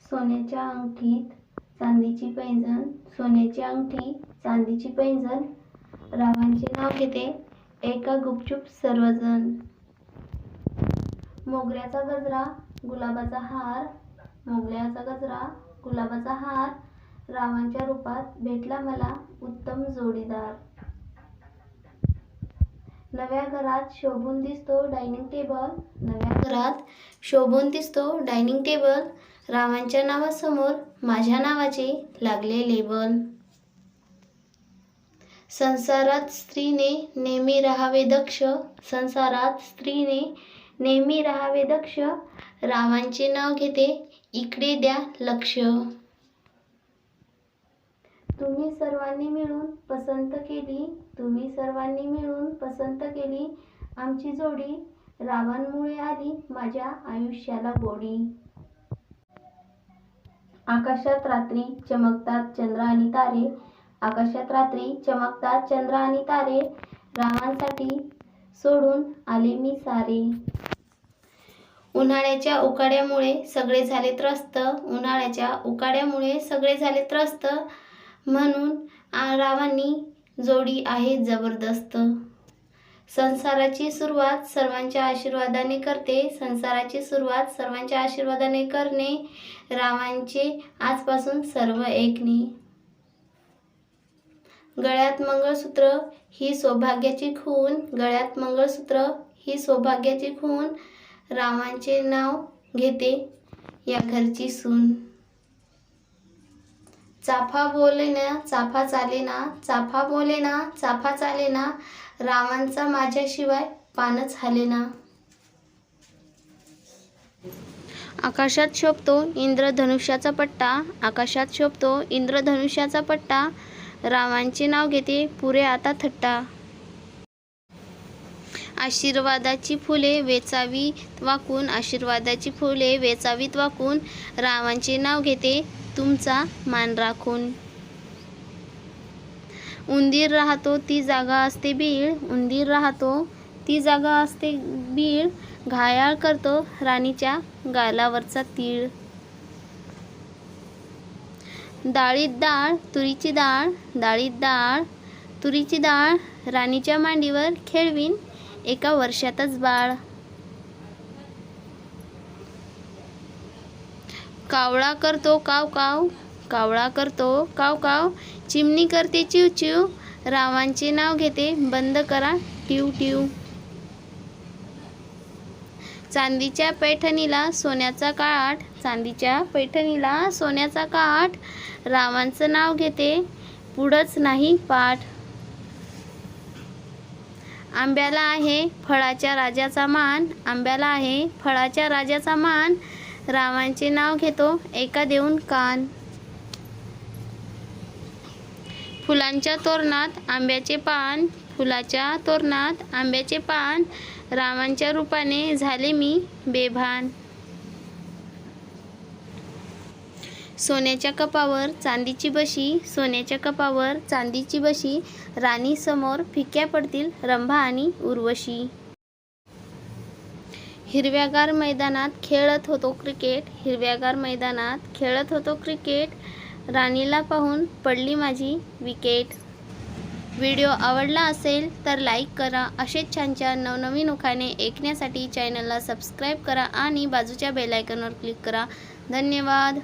सोन्याच्या अंगठीत चांदीची पैंजण, सोन्याची अंगठी चांदीची पैंजण, रावांचे नाव घेते एका गुपचूप सर्वजण। मोगऱ्याचा गजरा गुलाबाचा हार, मोगऱ्याचा गजरा गुलाबाचा हार, रावांच्या रूपात भेटला मला उत्तम जोडीदार। नव्या घरात शोभून दिसतो डायनिंग टेबल, नव्या घरात शोभून दिसतो डायनिंग टेबल, रावांच्या नावासमोर माझ्या नावाचे लागले लेबल। संसारात स्त्रीने नेहमी राहावे दक्ष, संसारात स्त्रीने नेहमी राहावे दक्ष, रावांचे नाव घेते इकडे द्या लक्ष। तुम्ही सर्वांनी मिळून पसंत केली, तुम्ही सर्वांनी मिळून पसंत केली, आमची जोडी रावांमुळे आली माझ्या आयुष्याला गोडी। आकाशात रात्री चमकतात चंद्र आणि तारे, आकाशात रात्री चमकतात चंद्र आणि तारे, रावांसाठी सोडून आले मी सारे। उन्हाळ्याच्या उकाड्यामुळे सगळे झाले त्रस्त, उन्हाळ्याच्या उकाड्यामुळे सगळे झाले त्रस्त, म्हणून रावांनी जोडी आहे जबरदस्त। संसाराची सुरुवात सर्वांच्या आशीर्वादाने करते, संसाराची सुरुवात सर्वांच्या आशीर्वादाने करणे, रावांचे आजपासून सर्व ऐकणे। गळ्यात मंगळसूत्र ही सौभाग्याची खूण, गळ्यात मंगळसूत्र ही सौभाग्याची खूण, रावांचे नाव घेते या घरची सून। चाफा बोलेना चाफा चालेना, चाफा बोलेना चाफा चालेना, रावांचा माझ्याशिवाय पानच हालेना। आकाशात शोभतो इंद्रधनुष्याचा पट्टा, आकाशात शोभतो इंद्रधनुष्याचा पट्टा, रावांचे नाव घेते पुरे आता थट्टा। आशीर्वादाची फुले वेचावीत वाकून, आशीर्वादाची फुले वेचावीत वाकून, रावांचे नाव घेते तुमचा मान राखून। उंदीर राहतो ती जागा असते बीळ, उंदीर राहतो ती जागा असते बीळ, घायाळ करतो राणीच्या गालावरचा तीळ। डाळीत डाळ तुरीची डाळ, डाळीत डाळ तुरीची डाळ, राणीच्या मांडीवर खेळवीन एका वर्षातच बाळ। कावळा करतो काव काव, कावळा करतो काव काव, चिमणी करते चिव चिव, रावांचे नाव घेते बंद करा टिव टिव। चांदीच्या पैठणीला सोन्याचा काठ, चांदीच्या पैठणीला सोन्याचा काठ, रावांचं नाव घेते पुढंच नाही पाठ। आंब्याला आहे फळाच्या राजाचा मान, आंब्याला आहे फळाच्या राजाचा मान, रावांचे नाव घेतो एका देऊन कान। फुलांच्या तोरणात आंब्याचे पान, फुलाच्या तोरणात आंब्याचे पान, रावांच्या रूपाने झाले मी बेभान। सोन्याच्या कपावर चांदीची बशी, सोन्याच्या कपावर चांदीची बशी, राणी समोर फिक्या पडतील रंभा आणि उर्वशी। हिरव्यागार मैदानात खेळत होतो क्रिकेट, हिरव्यागार मैदानात खेळत होतो क्रिकेट, राणीला पाहून पडली माझी विकेट। व्हिडिओ आवडला असेल तर लाईक करा, असेच छान छान नवनवीन उखाणे ऐकण्यासाठी चॅनलला सबस्क्राईब करा आणि बाजूच्या बेल आयकॉनवर क्लिक करा। धन्यवाद।